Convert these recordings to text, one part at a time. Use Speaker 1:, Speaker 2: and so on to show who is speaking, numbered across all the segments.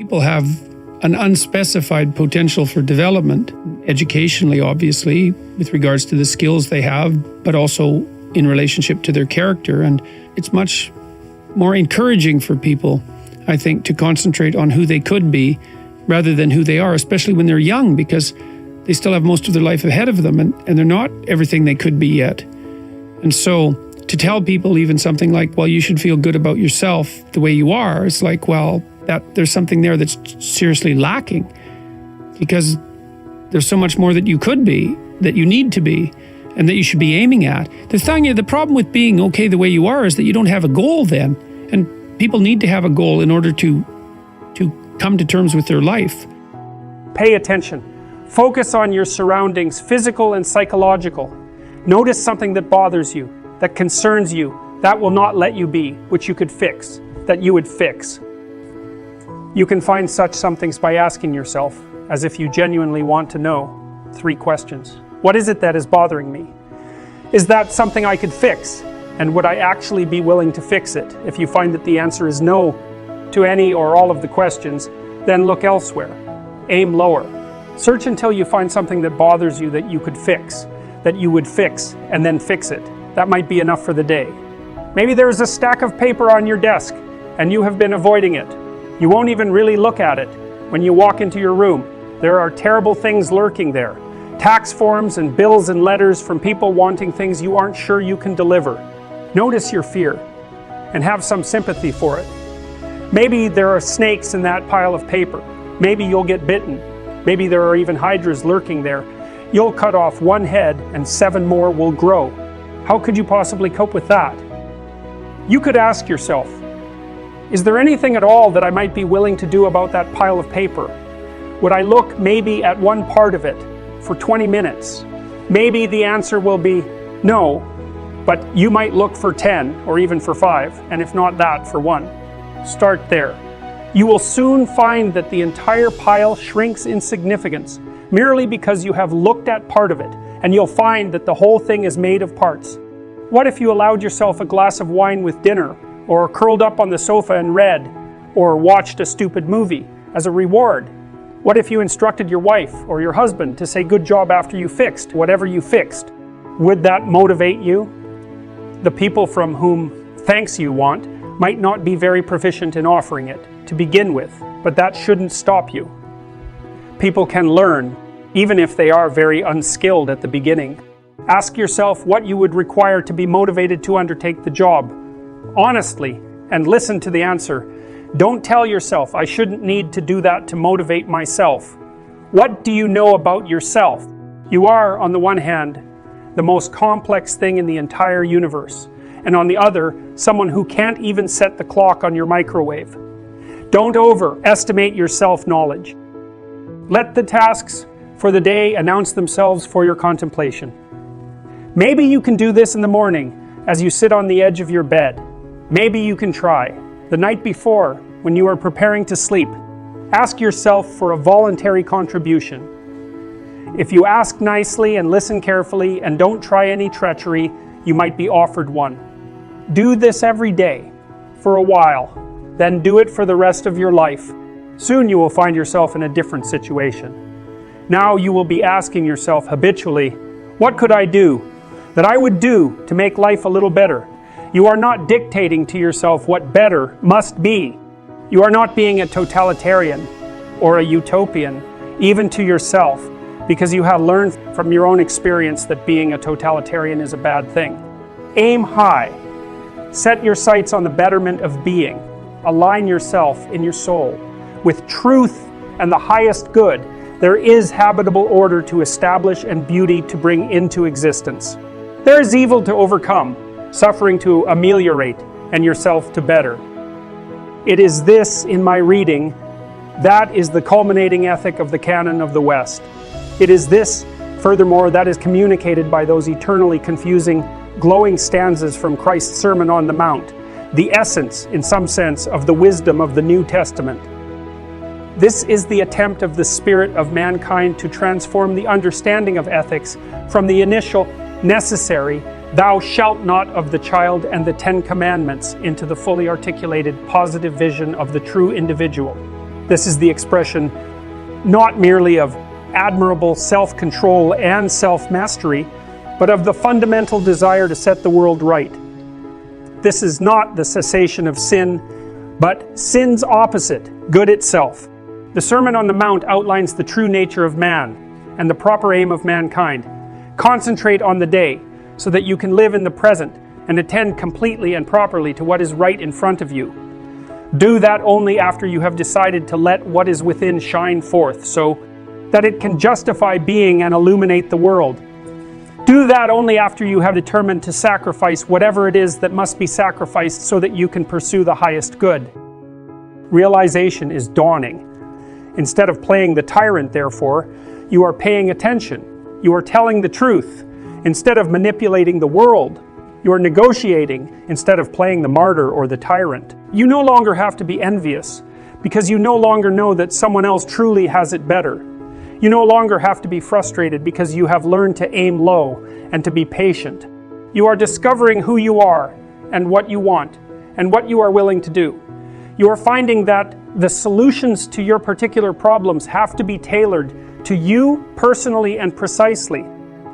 Speaker 1: People have an unspecified potential for development, educationally, obviously, with regards to the skills they have, but also in relationship to their character. And it's much more encouraging for people, I think, to concentrate on who they could be rather than who they are, especially when they're young, because they still have most of their life ahead of them and they're not everything they could be yet. And so to tell people even something like, well, you should feel good about yourself the way you are, it's like, well, that there's something there that's seriously lacking, because there's so much more that you could be, that you need to be, and that you should be aiming at. The problem with being okay the way you are is that you don't have a goal then. And people need to have a goal in order to come to terms with their life.
Speaker 2: Pay attention. Focus on your surroundings, physical and psychological. Notice something that bothers you, that concerns you, that will not let you be, which you could fix, that you would fix. You can find such somethings by asking yourself, as if you genuinely want to know, 3 questions. What is it that is bothering me? Is that something I could fix? And would I actually be willing to fix it? If you find that the answer is no to any or all of the questions, then look elsewhere. Aim lower. Search until you find something that bothers you that you could fix, that you would fix, and then fix it. That might be enough for the day. Maybe there is a stack of paper on your desk, and you have been avoiding it. You won't even really look at it. When you walk into your room, there are terrible things lurking there. Tax forms and bills and letters from people wanting things you aren't sure you can deliver. Notice your fear and have some sympathy for it. Maybe there are snakes in that pile of paper. Maybe you'll get bitten. Maybe there are even hydras lurking there. You'll cut off one head and 7 more will grow. How could you possibly cope with that? You could ask yourself, is there anything at all that I might be willing to do about that pile of paper? Would I look maybe at one part of it for 20 minutes? Maybe the answer will be no, but you might look for 10 or even for 5, and if not that, for 1. Start there. You will soon find that the entire pile shrinks in significance merely because you have looked at part of it, and you'll find that the whole thing is made of parts. What if you allowed yourself a glass of wine with dinner, or curled up on the sofa and read, or watched a stupid movie as a reward? What if you instructed your wife or your husband to say good job after you fixed whatever you fixed? Would that motivate you? The people from whom thanks you want might not be very proficient in offering it to begin with, but that shouldn't stop you. People can learn, even if they are very unskilled at the beginning. Ask yourself what you would require to be motivated to undertake the job, honestly, and listen to the answer. Don't tell yourself, I shouldn't need to do that to motivate myself. What do you know about yourself? You are, on the one hand, the most complex thing in the entire universe, and on the other, someone who can't even set the clock on your microwave. Don't overestimate your self-knowledge. Let the tasks for the day announce themselves for your contemplation. Maybe you can do this in the morning as you sit on the edge of your bed. Maybe you can try the night before when you are preparing to sleep. Ask yourself for a voluntary contribution. If you ask nicely and listen carefully and don't try any treachery, you might be offered one. Do this every day for a while, then do it for the rest of your life. Soon you will find yourself in a different situation. Now you will be asking yourself habitually, what could I do that I would do to make life a little better? You are not dictating to yourself what better must be. You are not being a totalitarian or a utopian, even to yourself, because you have learned from your own experience that being a totalitarian is a bad thing. Aim high. Set your sights on the betterment of being. Align yourself in your soul with truth and the highest good. There is habitable order to establish and beauty to bring into existence. There is evil to overcome, suffering to ameliorate, and yourself to better. It is this in my reading that is the culminating ethic of the canon of the West. It is this, furthermore, that is communicated by those eternally confusing, glowing stanzas from Christ's Sermon on the Mount, the essence, in some sense, of the wisdom of the New Testament. This is the attempt of the spirit of mankind to transform the understanding of ethics from the initial, necessary, thou shalt not of the child and the 10 Commandments into the fully articulated positive vision of the true individual. This is the expression not merely of admirable self-control and self-mastery, but of the fundamental desire to set the world right. This is not the cessation of sin, but sin's opposite, good itself. The Sermon on the Mount outlines the true nature of man and the proper aim of mankind. Concentrate on the day so that you can live in the present and attend completely and properly to what is right in front of you. Do that only after you have decided to let what is within shine forth, so that it can justify being and illuminate the world. Do that only after you have determined to sacrifice whatever it is that must be sacrificed so that you can pursue the highest good. Realization is dawning. Instead of playing the tyrant, therefore, you are paying attention. You are telling the truth. Instead of manipulating the world, you are negotiating instead of playing the martyr or the tyrant. You no longer have to be envious because you no longer know that someone else truly has it better. You no longer have to be frustrated because you have learned to aim low and to be patient. You are discovering who you are and what you want and what you are willing to do. You are finding that the solutions to your particular problems have to be tailored to you personally and precisely.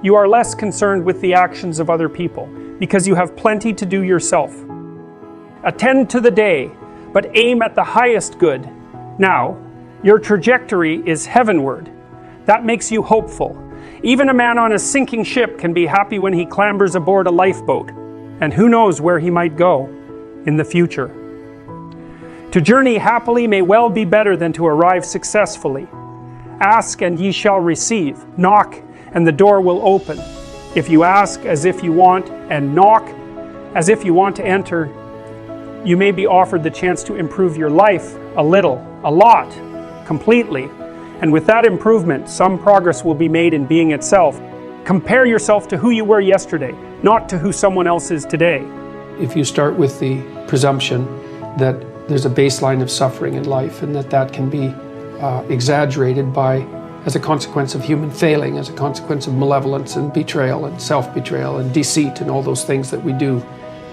Speaker 2: You are less concerned with the actions of other people because you have plenty to do yourself. Attend to the day, but aim at the highest good. Now, your trajectory is heavenward. That makes you hopeful. Even a man on a sinking ship can be happy when he clambers aboard a lifeboat, and who knows where he might go in the future. To journey happily may well be better than to arrive successfully. Ask and ye shall receive. Knock and the door will open. If you ask as if you want and knock as if you want to enter, you may be offered the chance to improve your life a little, a lot, completely. And with that improvement, some progress will be made in being itself. Compare yourself to who you were yesterday, not to who someone else is today.
Speaker 1: If you start with the presumption that there's a baseline of suffering in life and that can be exaggerated as a consequence of human failing, as a consequence of malevolence and betrayal and self-betrayal and deceit and all those things that we do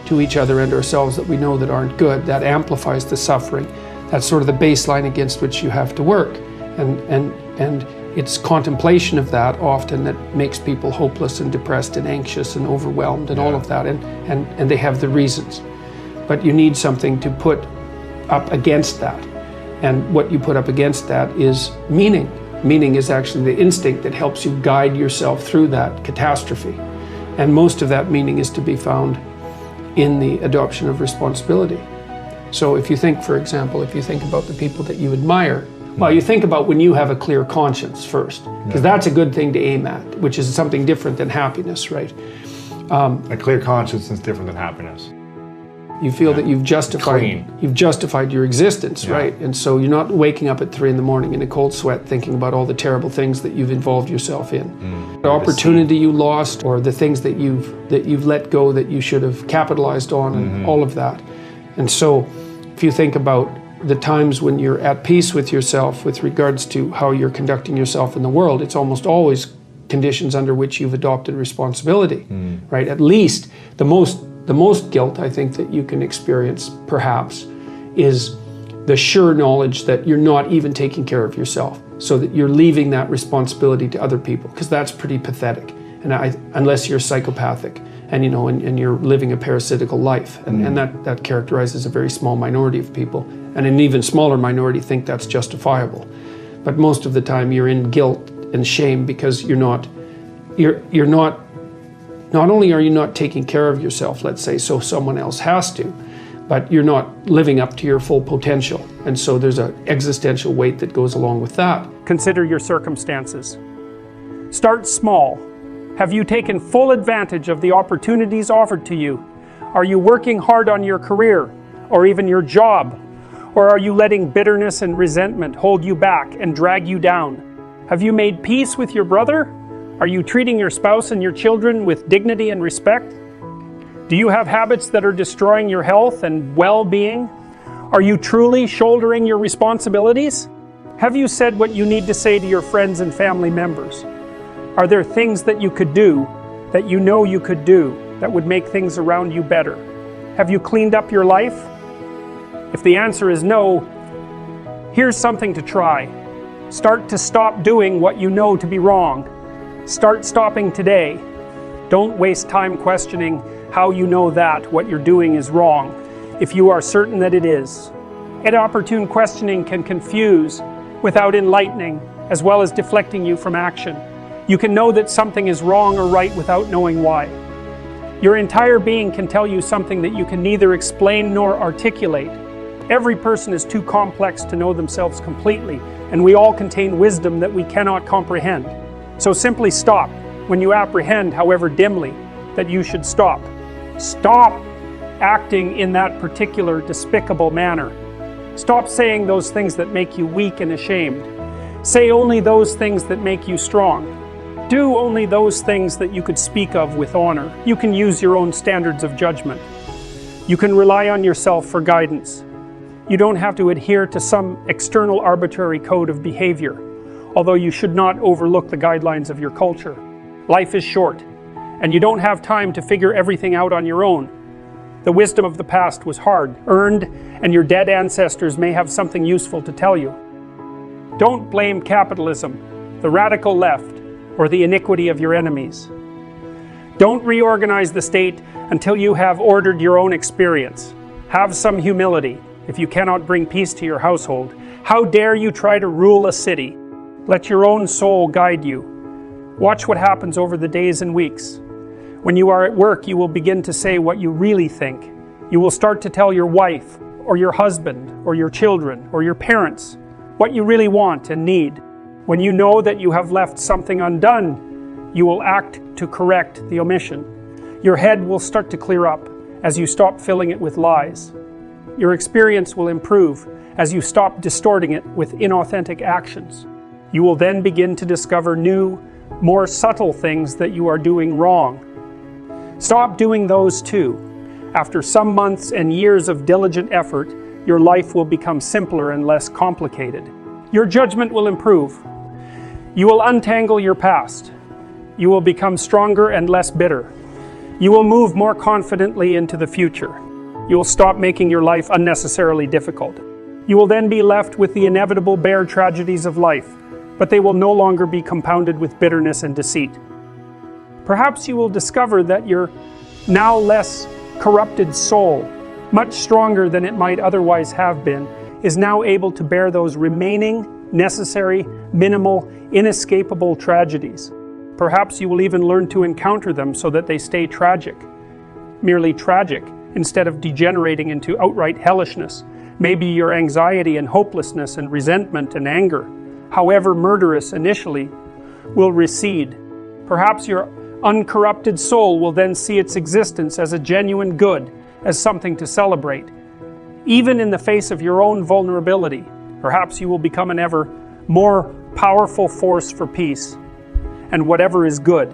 Speaker 1: to each other and ourselves that we know that aren't good, that amplifies the suffering. That's sort of the baseline against which you have to work. And it's contemplation of that often that makes people hopeless and depressed and anxious and overwhelmed and all of that, and they have the reasons. But you need something to put up against that. And what you put up against that is meaning. Meaning is actually the instinct that helps you guide yourself through that catastrophe. And most of that meaning is to be found in the adoption of responsibility. So if you think, for example, if you think about the people that you admire, well, you think about when you have a clear conscience first, because that's a good thing to aim at, which is something different than happiness, right?
Speaker 3: A clear conscience is different than happiness.
Speaker 1: You feel that you've justified your existence, right? And so you're not waking up at 3 a.m. in a cold sweat thinking about all the terrible things that you've involved yourself in. The opportunity you lost, or the things that you've let go that you should have capitalized on, and all of that. And so if you think about the times when you're at peace with yourself with regards to how you're conducting yourself in the world, it's almost always conditions under which you've adopted responsibility, right? At least the most guilt I think that you can experience, perhaps, is the sure knowledge that you're not even taking care of yourself, so that you're leaving that responsibility to other people, because that's pretty pathetic. And unless you're psychopathic and you're living a parasitical life, and that characterizes a very small minority of people, and an even smaller minority think that's justifiable. But most of the time you're in guilt and shame because not only are you not taking care of yourself, let's say, so someone else has to, but you're not living up to your full potential. And so there's an existential weight that goes along with that.
Speaker 2: Consider your circumstances. Start small. Have you taken full advantage of the opportunities offered to you? Are you working hard on your career or even your job? Or are you letting bitterness and resentment hold you back and drag you down? Have you made peace with your brother? Are you treating your spouse and your children with dignity and respect? Do you have habits that are destroying your health and well-being? Are you truly shouldering your responsibilities? Have you said what you need to say to your friends and family members? Are there things that you could do, that you know you could do, that would make things around you better? Have you cleaned up your life? If the answer is no, Here's something to try. Start to stop doing what you know to be wrong. Start stopping today. Don't waste time questioning how you know that what you're doing is wrong, if you are certain that it is. Inopportune questioning can confuse without enlightening, as well as deflecting you from action. You can know that something is wrong or right without knowing why. Your entire being can tell you something that you can neither explain nor articulate. Every person is too complex to know themselves completely, and we all contain wisdom that we cannot comprehend. So simply stop when you apprehend, however dimly, that you should stop. Stop acting in that particular despicable manner. Stop saying those things that make you weak and ashamed. Say only those things that make you strong. Do only those things that you could speak of with honor. You can use your own standards of judgment. You can rely on yourself for guidance. You don't have to adhere to some external arbitrary code of behavior, although you should not overlook the guidelines of your culture. Life is short, and you don't have time to figure everything out on your own. The wisdom of the past was hard earned, and your dead ancestors may have something useful to tell you. Don't blame capitalism, the radical left, or the iniquity of your enemies. Don't reorganize the state until you have ordered your own experience. Have some humility if you cannot bring peace to your household. How dare you try to rule a city? Let your own soul guide you. Watch what happens over the days and weeks. When you are at work, you will begin to say what you really think. You will start to tell your wife, or your husband, or your children, or your parents what you really want and need. When you know that you have left something undone, you will act to correct the omission. Your head will start to clear up as you stop filling it with lies. Your experience will improve as you stop distorting it with inauthentic actions. You will then begin to discover new, more subtle things that you are doing wrong. Stop doing those too. After some months and years of diligent effort, your life will become simpler and less complicated. Your judgment will improve. You will untangle your past. You will become stronger and less bitter. You will move more confidently into the future. You will stop making your life unnecessarily difficult. You will then be left with the inevitable bare tragedies of life, but they will no longer be compounded with bitterness and deceit. Perhaps you will discover that your now less corrupted soul, much stronger than it might otherwise have been, is now able to bear those remaining, necessary, minimal, inescapable tragedies. Perhaps you will even learn to encounter them so that they stay tragic, merely tragic, instead of degenerating into outright hellishness. Maybe your anxiety and hopelessness and resentment and anger, however murderous initially, will recede. Perhaps your uncorrupted soul will then see its existence as a genuine good, as something to celebrate. Even in the face of your own vulnerability, perhaps you will become an ever more powerful force for peace and whatever is good.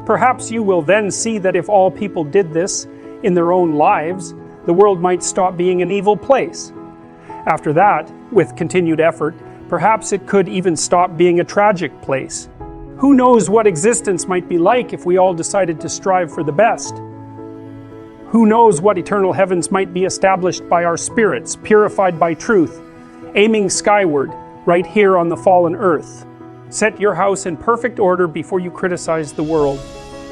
Speaker 2: Perhaps you will then see that if all people did this in their own lives, the world might stop being an evil place. After that, with continued effort, perhaps it could even stop being a tragic place. Who knows what existence might be like if we all decided to strive for the best? Who knows what eternal heavens might be established by our spirits, purified by truth, aiming skyward, right here on the fallen earth. Set your house in perfect order before you criticize the world.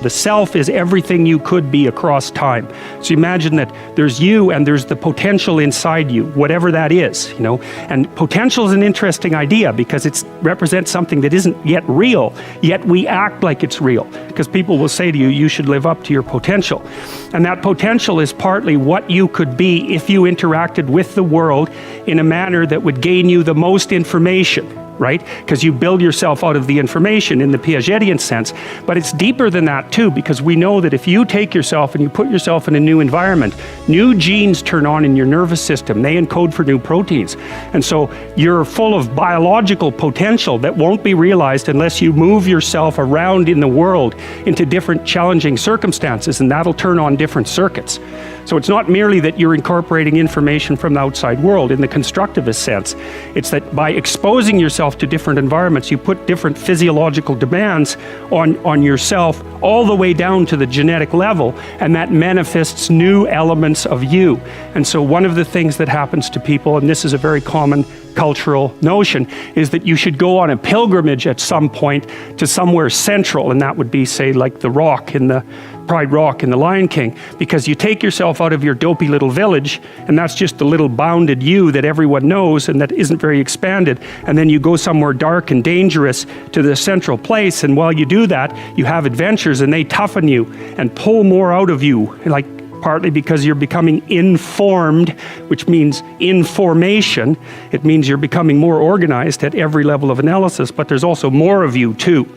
Speaker 2: The self is everything you could be across time. So imagine that there's you and there's the potential inside you, whatever that is, And potential is an interesting idea because it represents something that isn't yet real, yet we act like it's real. Because people will say to you, you should live up to your potential. And that potential is partly what you could be if you interacted with the world in a manner that would gain you the most information. Right? Because you build yourself out of the information in the Piagetian sense. But it's deeper than that too, because we know that if you take yourself and you put yourself in a new environment, new genes turn on in your nervous system. They encode for new proteins. And so you're full of biological potential that won't be realized unless you move yourself around in the world into different challenging circumstances, and that'll turn on different circuits. So it's not merely that you're incorporating information from the outside world in the constructivist sense. It's that by exposing yourself to different environments, you put different physiological demands on yourself all the way down to the genetic level, and that manifests new elements of you. And so one of the things that happens to people, and this is a very common cultural notion, is that you should go on a pilgrimage at some point to somewhere central, and that would be, say, like the rock in the Pride Rock in The Lion King, because you take yourself out of your dopey little village, and that's just the little bounded you that everyone knows and that isn't very expanded, and then you go somewhere dark and dangerous to the central place, and while you do that, you have adventures and they toughen you and pull more out of you, like partly because you're becoming informed, which means information. It means you're becoming more organized at every level of analysis, but there's also more of you too.